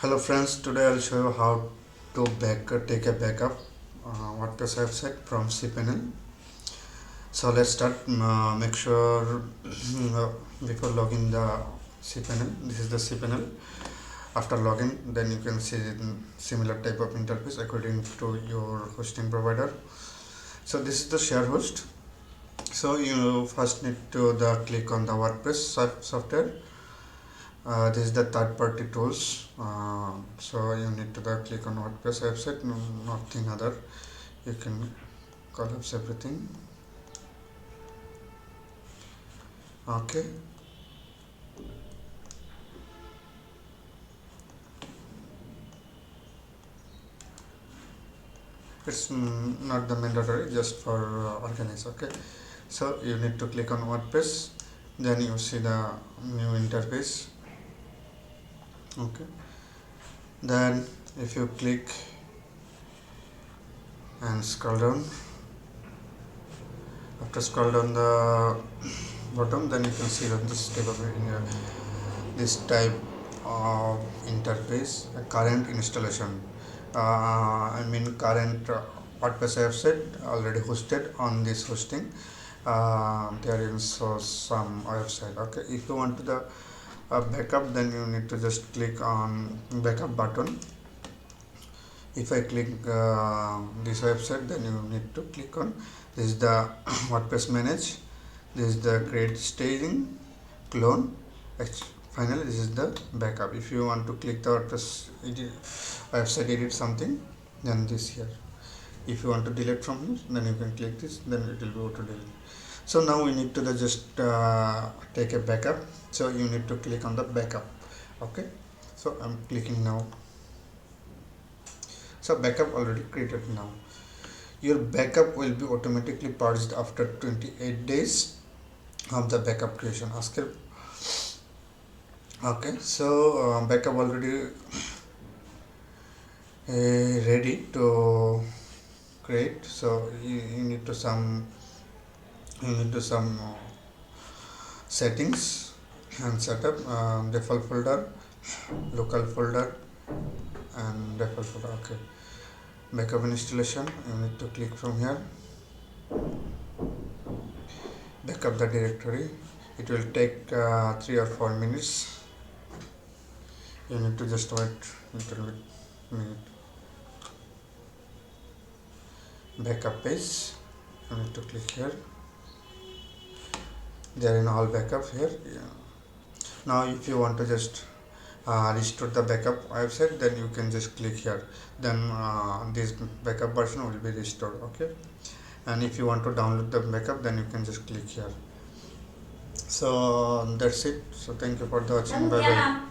Hello friends, today I'll show you how to take a backup WordPress website from cPanel. So let's start. Make sure before login the cPanel. This is the cPanel. After login, then you can see similar type of interface according to your hosting provider. So this is the share host. So you first need to click on the WordPress software. This is the third-party tools. So you need to click on WordPress website, nothing other. You can collapse everything. Okay. It's not the mandatory, just for organize. Okay. So you need to click on WordPress. Then you see the new interface. Okay. Then if you click and scroll down, after scroll down the bottom, then you can see that this type of interface, current installation. Current WordPress website already hosted on this hosting. There is some website. Okay, if you want to the backup, then you need to just click on backup button. If I click this website, then you need to click on this is the WordPress manage. This is the create staging, clone. Finally, this is the backup. If you want to click the WordPress website edit something, then this here. If you want to delete from here, then you can click this, then it will go to delete. So now we need to just take a backup. So you need to click on the backup. Okay, so I'm clicking now. So backup already created now. Your backup will be automatically purged after 28 days of the backup creation. Okay, so backup already ready to create. So you need to some settings and setup, default folder, local folder, and default folder. Okay, backup installation, you need to click from here, backup the directory. It will take 3 or 4 minutes. You need to just wait little bit minute. Backup page, you need to click here. They are in all backup here. Now if you want to just restore the backup website, then you can just click here, then this backup version will be restored. Okay, and if you want to download the backup, then you can just click here. So that's it. So thank you for the watching. Bye bye.